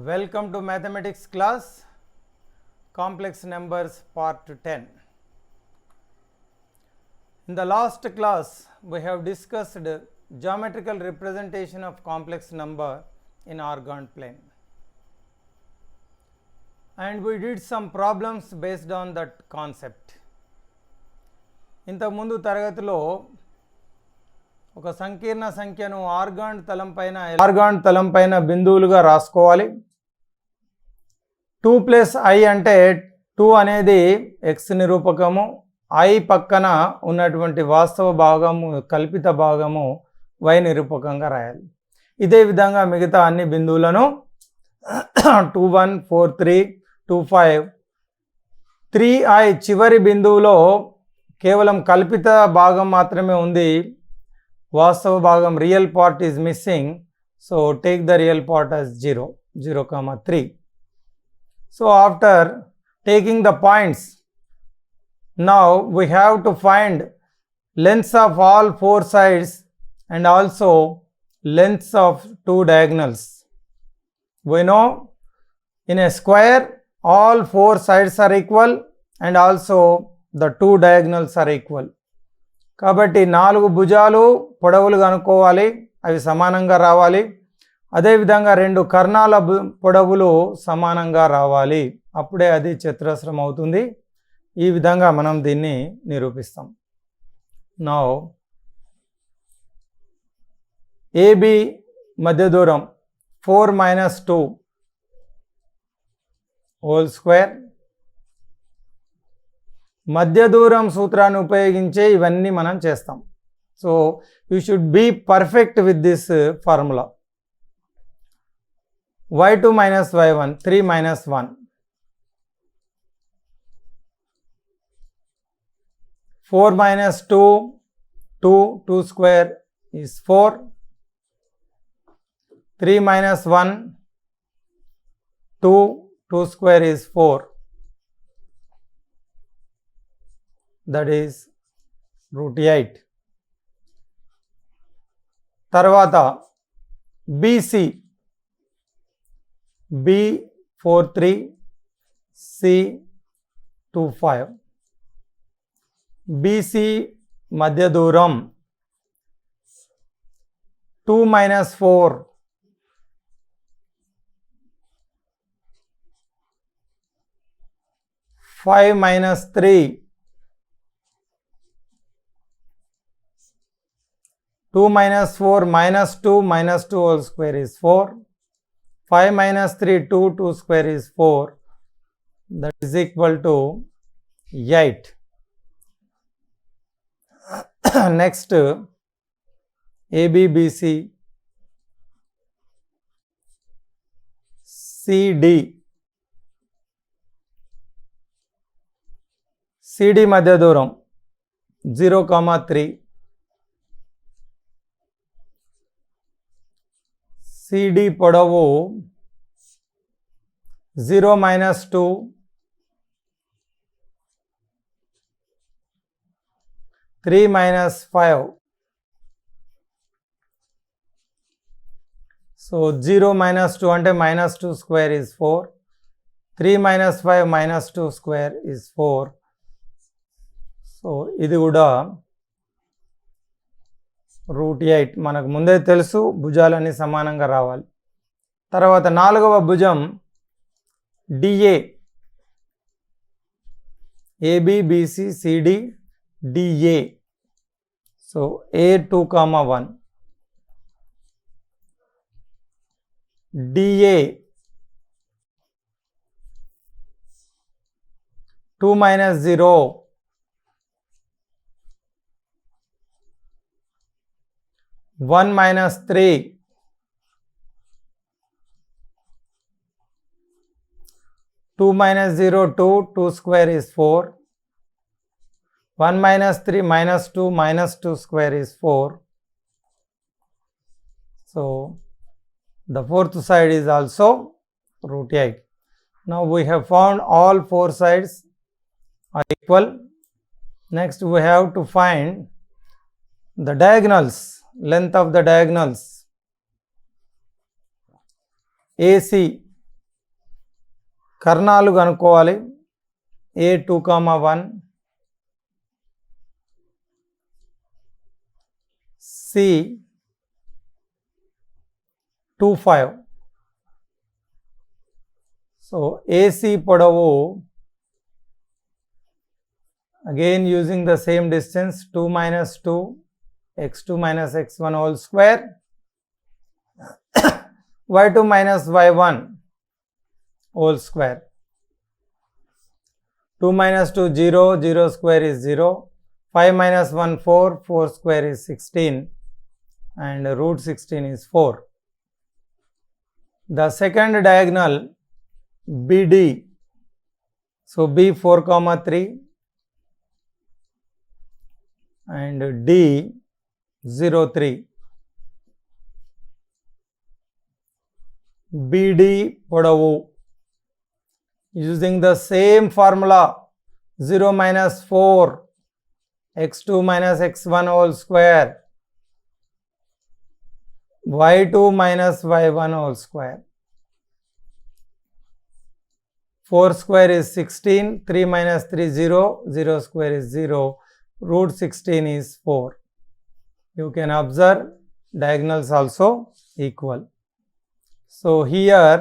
Welcome to mathematics class, complex numbers part 10. In the last class, we have discussed geometrical representation of complex number in organoid plane, and we did some problems based on that concept. ఇంతకు ముందు తరగతిలో ఒక సంకీర్ణ సంఖ్యను organ తలం పైన బిందువులుగా రాసుకోవాలి. 2 plus I అంటే 2 అనేది x నిరూపకము, I పక్కన ఉన్నటువంటి వాస్తవ భాగము కల్పిత భాగము y నిరూపకంగా రాయాలి. ఇదే విధంగా మిగతా అన్ని బిందువులను 2 1 4 3 2 5 3I చివరి బిందువులో కేవలం కల్పిత భాగం మాత్రమే ఉంది, వాస్తవ భాగం real part is missing. So take the real part as 0 3. So after taking the points, now we have to find lengths of all 4 sides and also lengths of 2 diagonals. We know in a square all 4 sides are equal and also the 2 diagonals are equal. కాబట్టి 4 భుజాలు పొడవులు కనుక్కోవాలి, అవి సమానంగా రావాలి. అదేవిధంగా 2 కర్ణాల పొడవులు సమానంగా రావాలి, అప్పుడే అది చతురస్రం అవుతుంది. ఈ విధంగా మనం దీన్ని నిరూపిస్తాం. నౌ AB మధ్య దూరం 4 - 2 హోల్ స్క్వేర్. మధ్య దూరం సూత్రాన్ని ఉపయోగించే ఇవన్నీ మనం చేస్తాం. So you should be perfect with this formula. y2 - y1 3 - 1 4 - 2 2 2 square is 4 3 - 1 2 2 square is 4, that is √8. తర్వాత BC B 4 3 C 2 5. BC మధ్య దూరం 2 - 4 5 - 3 2 - 4 -2 -2 whole square is 4 5 - 3 2 2 square is 4, that is equal to 8. Next ABBC CD మధ్య దూరం 0 3 CD పొడవు 0 - 2 3 - 5. So 0 - 2 అంటే -2 square is 4 3 - 5 -2 square is 4. So ఇది కూడా √8. మనకు ముందే తెలుసు భుజాలన్నీ సమానంగా రావాలి. తర్వాత 4వ భుజం DA AB BC CD DA. So A2, 1 DA 2 - 0 1 - 3 2 - 0 2 2 square is 4 1 - 3 -2 -2 square is 4. So the fourth side is also √8. Now we have found all 4 sides are equal. Next we have to find the diagonals, length of the diagonals. AC కర్ణాలు కనుక్కోవాలి. A2,1, C25. So AC పొడవు, again using the same distance, 2 minus 2 x2 minus x1 whole square, y2 minus y1 whole square. 2 minus 2 0, 0 square is 0, 5 minus 1 4, 4 square is 16, and root 16 is 4. The second diagonal BD, so B 4,3 and D 0,3. BD పొడవు, using the same formula, 0 minus 4 x2 minus x1 whole square, y2 minus y1 whole square. 4 square is 16, 3 minus 3 0, 0 square is 0, root 16 is 4. You can observe diagonals also equal. So here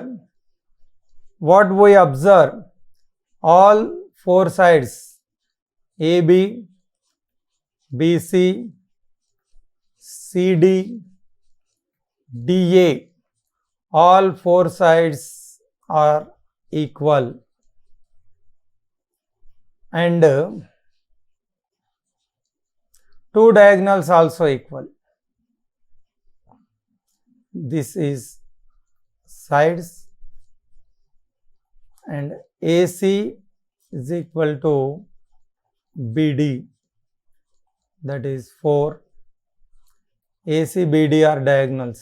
what we observe, all four sides AB, BC, CD, DA, all four sides are equal, and two diagonals also equal. This is sides, and AC is equal to BD, that is 4. AC, BD are diagonals.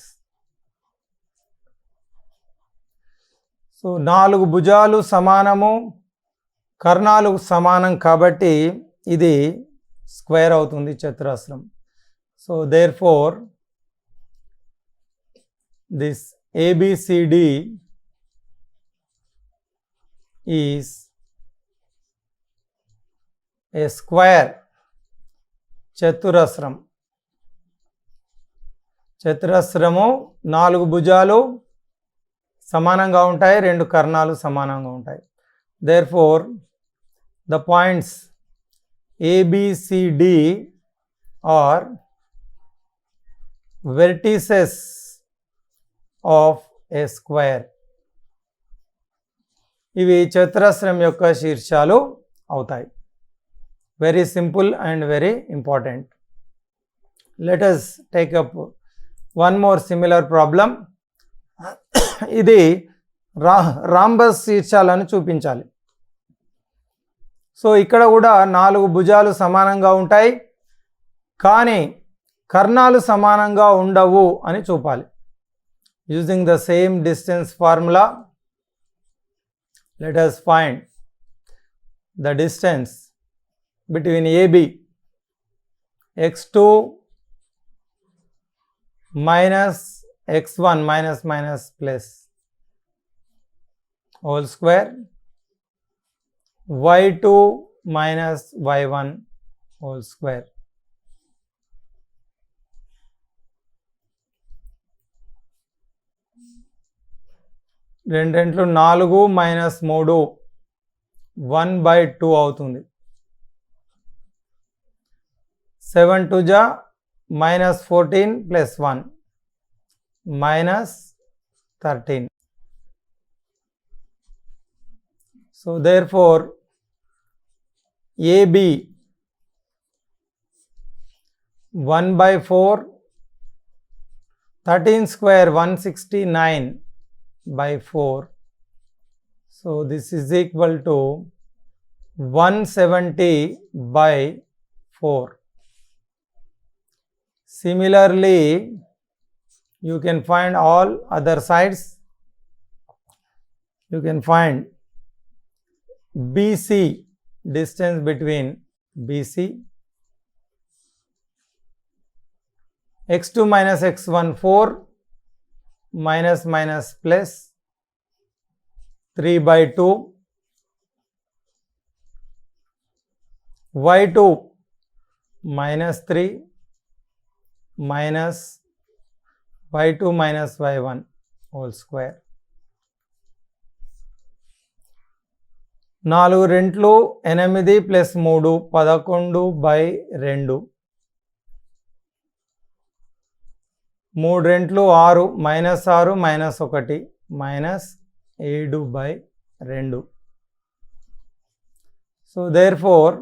So 4 భుజాలు సమానము, కర్ణాలు సమానం కాబట్టి ఇది square అవుతుంది, చతురస్రం. So therefore this ABCD is a square, చతురస్రం. చతురస్రము 4 భుజాలు సమానంగా ఉంటాయి, 2 కర్ణాలు సమానంగా ఉంటాయి. Therefore the points ABCD are vertices of a square. ఇవి చతురస్రం యొక్క శీర్షాలు అవుతాయి. Very simple and very important. Let us take up one more similar problem. ఇది రాంబస్ శీర్షాలను చూపించాలి. సో ఇక్కడ కూడా 4 భుజాలు సమానంగా ఉంటాయి, కానీ కర్ణాలు సమానంగా ఉండవు అని చూపాలి. Using the same distance formula, let us find the distance between AB, x2 minus x1 minus minus plus whole square, y2 minus y1 whole square. రెండెంట్లు 4 minus 3 1/2 అవుతుంది. 7 2 जा minus 14 plus 1 minus 13. So therefore AB 1/4, 13 square 169/4. So this is equal to 170/4. Similarly, you can find all other sides. You can find BC, distance between BC, x2 minus x1 4 minus minus plus 3/2 y2 -3 minus y2 minus y1 whole square. 4 రెంట్లు 8 plus 3 11/2. 3 రెంట్లు 6 -6 -1 -7/2. So therefore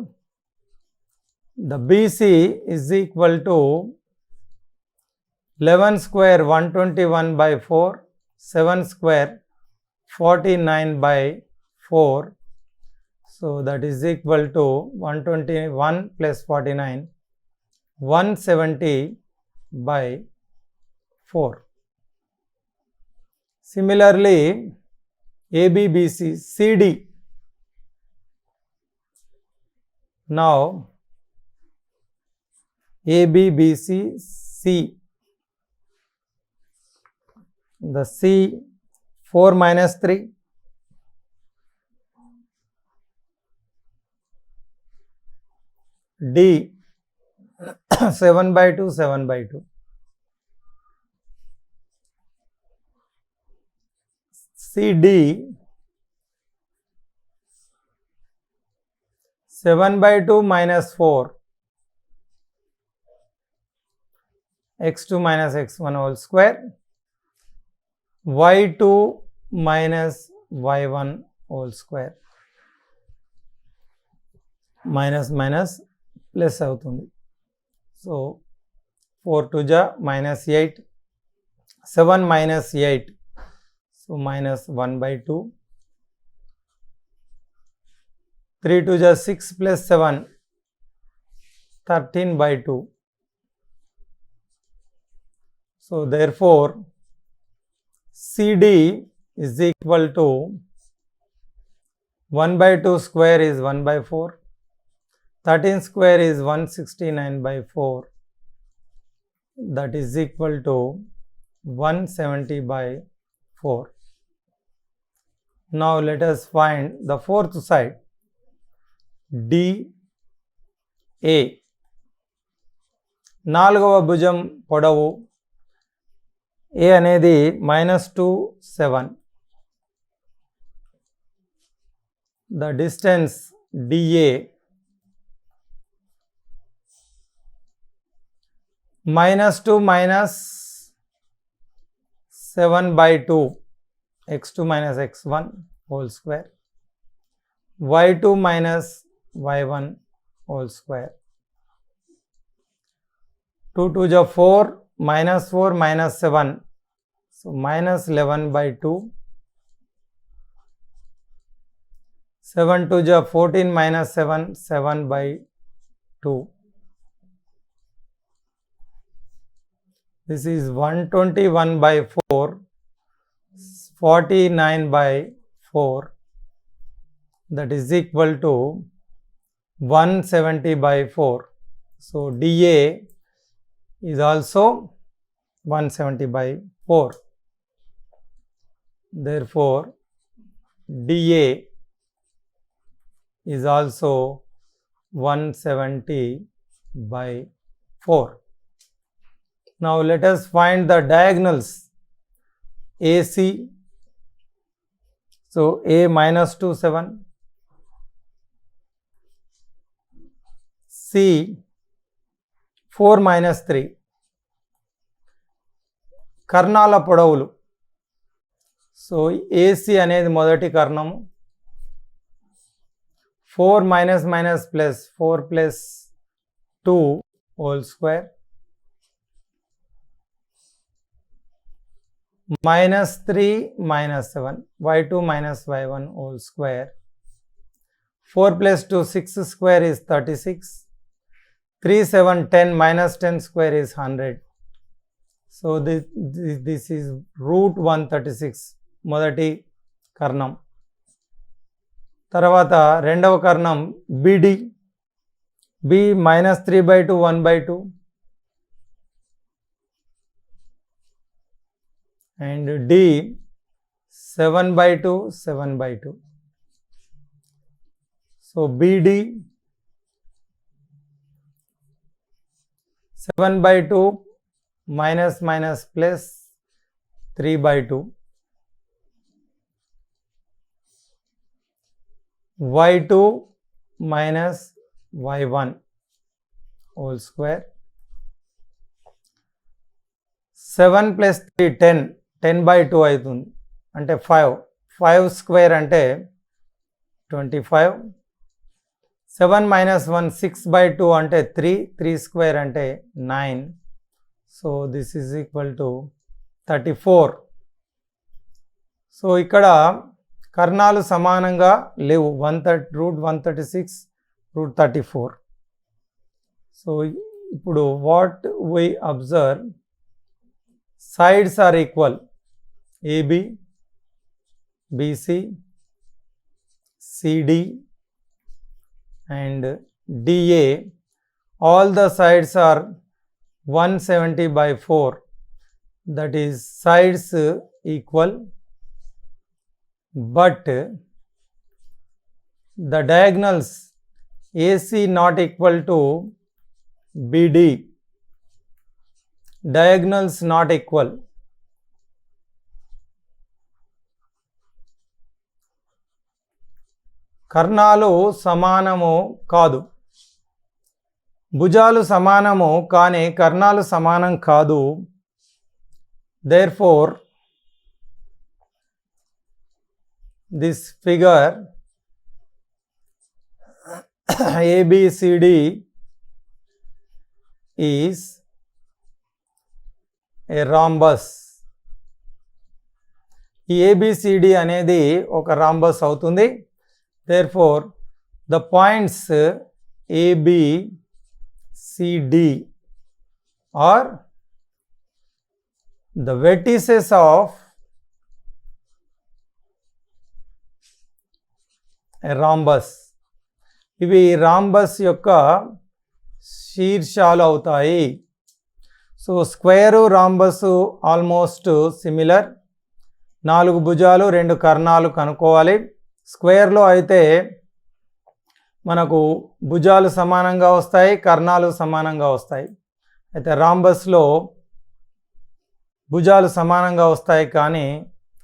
the BC is equal to 11 square 121/4, 7 square 49/4. So that is equal to 121 plus 49, 170/4. Similarly, ABBC CD. Now ABBC C. The C 4 minus 3. D 7/2 7/2. CD 7/2 minus 4 x2 minus x1 whole square, y2 minus y1 whole square. Minus minus plus అవుతుంది. So 4 2 ja minus 8, 7 minus 8, so minus 1/2. 3 2 ja 6 plus 7, 13/2. So therefore CD is equal to 1/2 square is 1/4. 13 square is 169/4. That is equal to 170/4. Now let us find the fourth side. DA. నాలుగవ భుజం పొడవు A అనేది -2 7. The distance DA -2 minus 7/2 x2 minus x1 whole square, y2 minus y1 whole square. 2 2 ja 4, minus 4 minus 7, so minus 11/2. 7 2 ja 14 minus 7, 7/2. This is 121/4, 49/4. That is equal to 170/4. So DA is also 170/4. Therefore DA is also 170/4. Now let us find the diagonals AC. So A -2 7, C 4 minus 3. కర్ణాల పొడవులు. So AC అనేది మొదటి కర్ణము. 4 minus minus plus 4 plus 2 whole square, minus 3 minus 7, y2 minus y1 whole square. 4 plus 2 6 square is 36. 3 7 10 minus 10 square is 100. So this is root 136 మొదటి కర్ణం. తర్వాత రెండవ కర్ణం BD. B -3/2 1/2 and D 7/2, 7/2. So BD 7/2 minus minus plus 3/2. Y2 minus Y1 whole square. 7 plus 3 10, 10/2 అవుతుంది అంటే 5, 5 square అంటే 25. 7 minus 1 6/2 అంటే 3, 3 square అంటే 9. So this is equal to 34. So ఇక్కడ కర్ణాలు సమానంగా లేవు. √136, √34. సో ఇప్పుడు what we observe, sides are equal. AB, BC, CD and DA, all the sides are 170/4, that is sides equal, but the diagonals AC not equal to BD, diagonals not equal. కర్ణాలు సమానము కాదు. భుజాలు సమానము కానీ కర్ణాలు సమానం కాదు. Therefore this figure ABCD is a rhombus. ఈ ABCD అనేది ఒక రాంబస్ అవుతుంది. Therefore the points ABCD are the vertices of a rhombus. ఇవి రాంబస్ యొక్క శీర్షాలు అవుతాయి. So square rhombus almost similar. 4 భుజాలు 2 కర్ణాలు కనుక్కోవాలి. స్క్వేర్లో అయితే మనకు భుజాలు సమానంగా వస్తాయి, కర్ణాలు సమానంగా వస్తాయి. అయితే రాంబస్లో భుజాలు సమానంగా వస్తాయి కానీ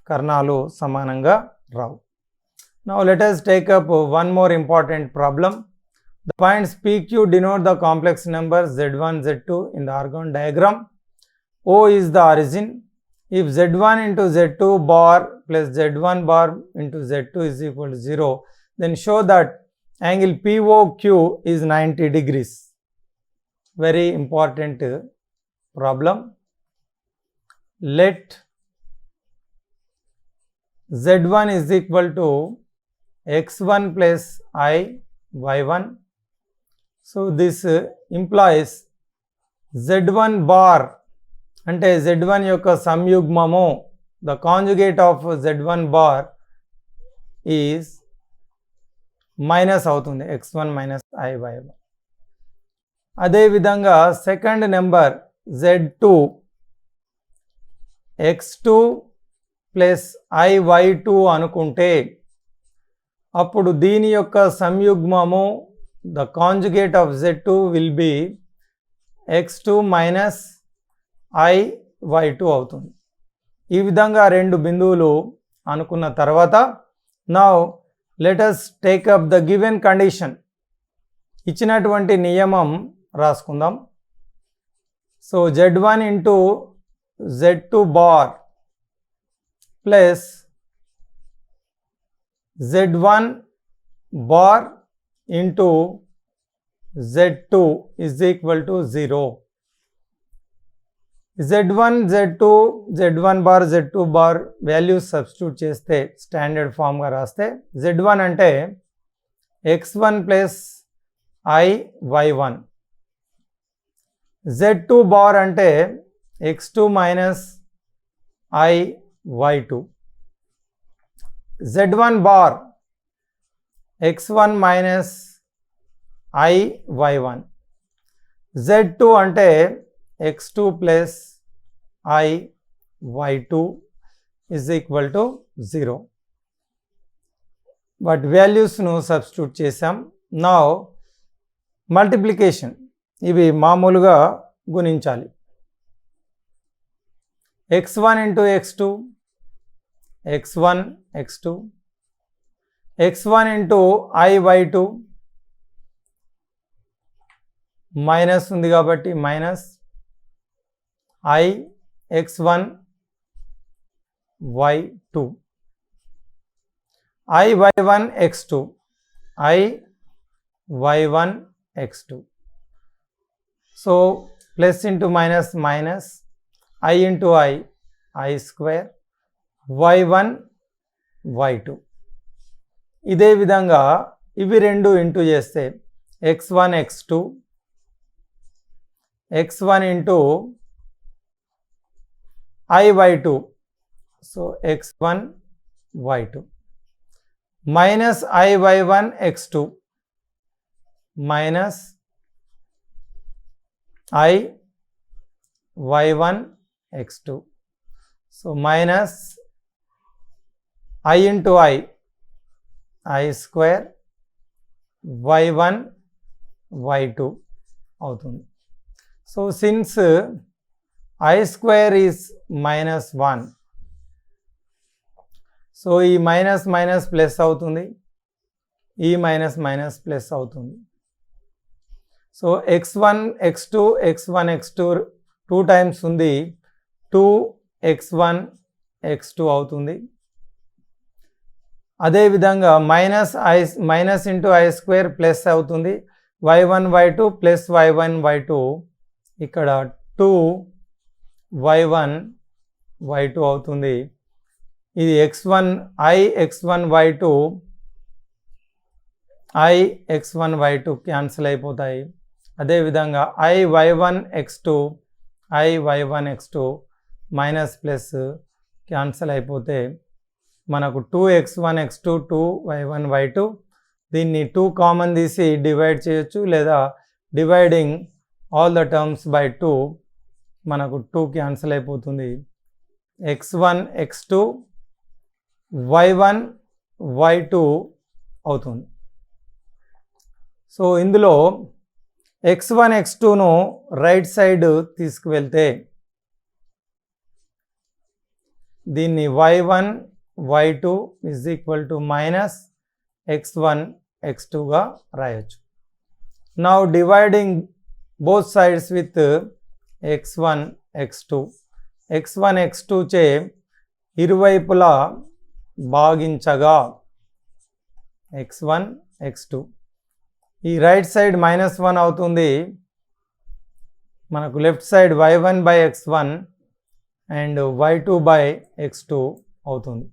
కర్ణాలు సమానంగా రావు. Now let us take up one more important problem. The points PQ denote the complex numbers Z1, Z2 in the argon diagram. O is the origin. If Z1 into Z2 bar plus Z1 bar into Z2 is equal to 0, then show that angle POQ is 90 degrees. Very important problem. Let Z1 is equal to x1 plus I y1. So this implies Z1 bar అంటే Z1 యొక్క సంయుగ్మము, the conjugate of Z1 bar is minus అవుతుంది, x1 minus I y1. అదేవిధంగా second number Z2 x2 plus I y2 అనుకుంటే అప్పుడు దీని యొక్క సంయుగ్మము, the conjugate of Z2 will be x2 minus I y2 అవుతుంది. ఈ విధంగా 2 బిందువులు అనుకున్న తర్వాత now let us take up the given condition. ఇచ్చినటువంటి నియమం రాసుకుందాం. So Z1 into Z2 bar plus Z1 bar into Z2 is equal to 0. Z1, Z2, Z1 bar, Z2 bar values substitute చేస్తే స్టాండర్డ్ ఫామ్గా రాస్తే Z1 అంటే x1 plus I y1, Z2 bar అంటే x2 minus I y2, Z1 bar x1 minus I y1, Z2 అంటే x2 plus I y2 is equal to 0. వాటి వాల్యూస్ను substitute చేసాం. Now multiplication, ఇవి మామూలుగా గుణించాలి. x1 into x2, x1 x2, x1 into I y2, minus ఉంది కాబట్టి minus I x1 y2, I y1 x2, I y1 x2. So plus into minus minus I into I square y1 y2. ఇదే విధంగా ఇవి రెండు into చేస్తే x1 x2, x1 into I y2, so x1 y2 minus I y1 x2 minus I y1 x2, so minus I into I square y1 y2 అవుతుంది. So since I square is minus 1, so ఈ minus minus plus అవుతుంది, ఈ minus minus plus అవుతుంది. So x1 x2 x1 x2 2 times ఉంది, 2x1 x2 అవుతుంది. అదేవిధంగా minus into I square plus అవుతుంది, y1 y2 plus y1 y2, ఇక్కడ 2y1 y2 అవుతుంది. ఇది I x1 y2 I x1 y2 cancel అయిపోతాయి. అదేవిధంగా I y1 x2 I y1 x2 minus plus cancel అయిపోతే మనకు 2x1 x2 2y1 y2, దీన్ని 2 common తీసి డివైడ్ చేయొచ్చు, లేదా dividing all the terms by 2 మనకు 2 క్యాన్సిల్ అయిపోతుంది. x1 x2 y1 y2 అవుతుంది. సో ఇందులో x1 x2ను రైట్ సైడ్ తీసుకువెళ్తే దీన్ని y1 y2 is equal to minus x1 x2గా రాయొచ్చు. Now dividing both sides with x1 x2, x1 x2 చే ఇరువైపులా భాగించగా x1 x2, ఈ right side -1 అవుతుంది, మనకు left side y1 by x1 and y2 by x2 అవుతుంది.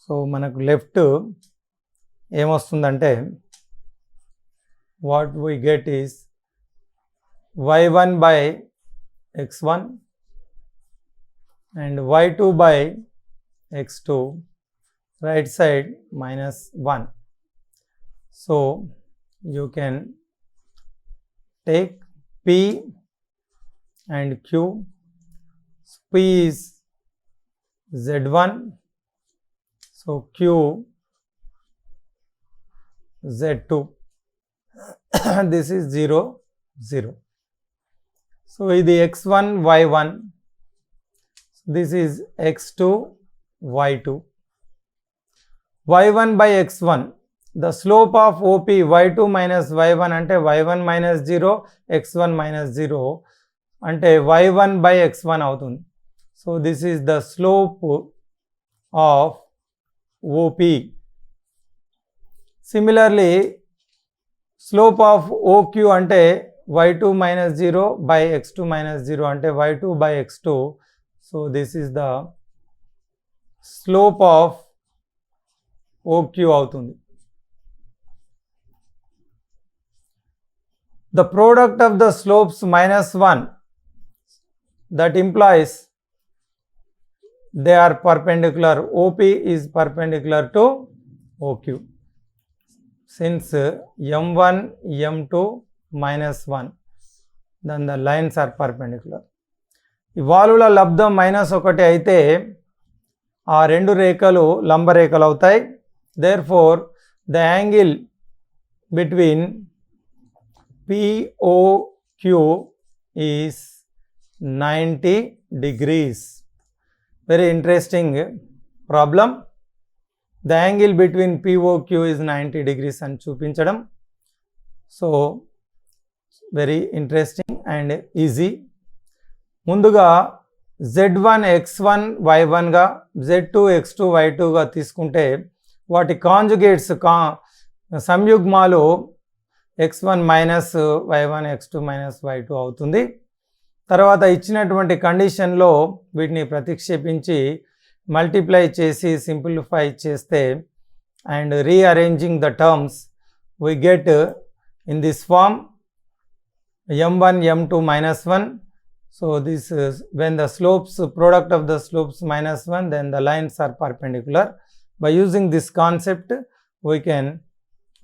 So మనకు left ఏమొస్తుందంటే what we get is y1 by x1 and y2 by x2, right side -1. So you can take P and Q. P is Z1, so Q Z2. This is 0 0. So ఇది x1 y1, this is x2 y2. y1 by x1, the slope of OP y2 minus y1 అంటే y1 minus 0 x1 minus 0 అంటే y1 by x1 అవుతుంది. So this is the slope of OP. Similarly slope of OQ అంటే y2 minus 0 by x2 minus 0 అంటే y2 by x2. So this is the slope of OQ అవుతుంది. The product of the slopes -1, that implies they are perpendicular. OP is perpendicular to OQ. Since M1 M2 -1, then the lines are perpendicular. ఈ వాలుల లబ్ధం -1 అయితే ఆ రెండు రేఖలు లంబ రేఖలు అవుతాయి. Therefore the angle between POQ is 90 degrees. Very interesting problem. The angle between POQ is 90 degrees అని చూపించడం. So very interesting and easy. ముందుగా Z1 X1 Y1గా Z2 X2 Y2గా తీసుకుంటే వాటి కాంజుగేట్స్ సంయుగ్మాలు X1 minus Y1 X2 minus Y2 అవుతుంది. తర్వాత ఇచ్చినటువంటి కండిషన్లో వీటిని ప్రతిక్షేపించి మల్టిప్లై చేసి సింప్లిఫై చేస్తే and rearranging the terms we get in this form m1 m2 minus 1. So this is when the slopes, product of the slopes minus 1, then the lines are perpendicular. By using this concept we can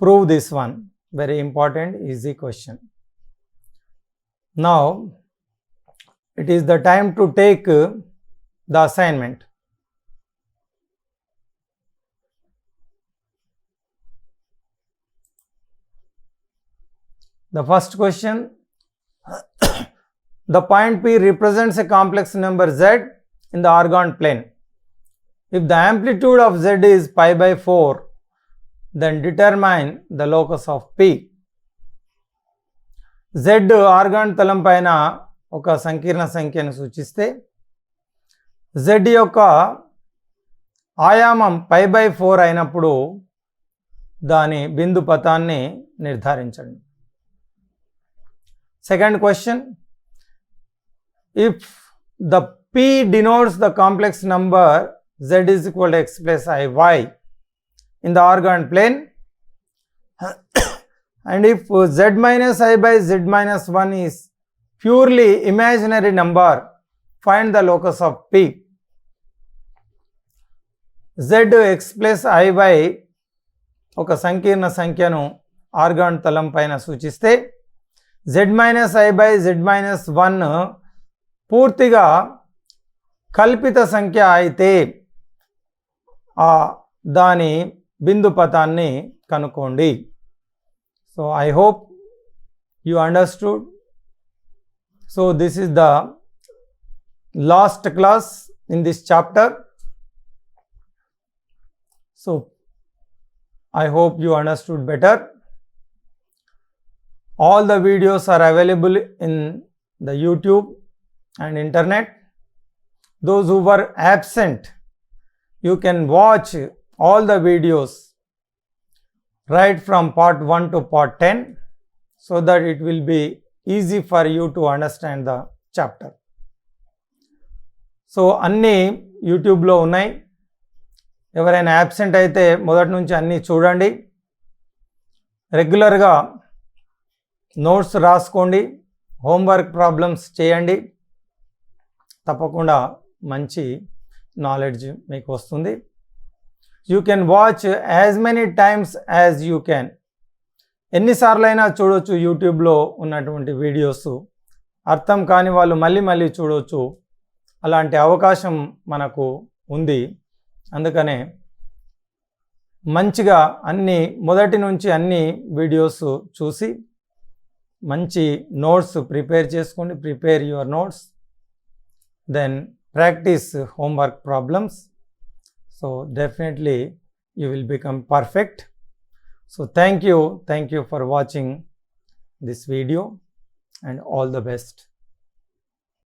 prove this one. Very important, easy question. Now it is the time to take the assignment. The first question, the point P represents a complex number Z in the orgone plane. If the amplitude of Z is pi by 4, then determine the locus of P. Z Argand తలం పైన ఒక సంకీర్ణ సంఖ్యను సూచిస్తే Z యొక్క ఆయామం pi by 4 అయినప్పుడు దాని బిందు పథాన్ని నిర్ధారించండి. Second question, if the P denotes the complex number Z is equal to X plus IY in the orgone plane and if Z minus I by Z minus 1 is purely imaginary number, find the locus of P. Z X plus IY ఒక సంకీర్ణ సంఖ్యను organ తలం పైన సూచిస్తే Z minus I by Z minus 1 పూర్తిగా కల్పిత సంఖ్య అయితే దాని బిందు పథాన్ని కనుక్కోండి. So I hope you understood. So this is the last class in this chapter. So I hope you understood better. All the videos are available in the YouTube and internet. Those who were absent, you can watch all the videos right from part 1 to part 10 so that it will be easy for you to understand the chapter. So అన్నీ యూట్యూబ్లో ఉన్నాయి. ఎవరైనా absent అయితే మొదటి నుంచి అన్నీ చూడండి. రెగ్యులర్గా నోట్స్ రాసుకోండి, హోంవర్క్ ప్రాబ్లమ్స్ చేయండి. తప్పకుండా మంచి నాలెడ్జ్ మీకు వస్తుంది. You can watch as many times as you can. ఎన్నిసార్లైనా చూడవచ్చు యూట్యూబ్లో ఉన్నటువంటి వీడియోస్. అర్థం కాని వాళ్ళు మళ్ళీ మళ్ళీ చూడవచ్చు. అలాంటి అవకాశం మనకు ఉంది. అందుకనే మంచిగా మొదటి నుంచి అన్ని వీడియోస్ చూసి మంచి నోట్స్ ప్రిపేర్ చేసుకోండి. Prepare your notes, then practice homework problems. So definitely you will become perfect. So thank you for watching this video and all the best.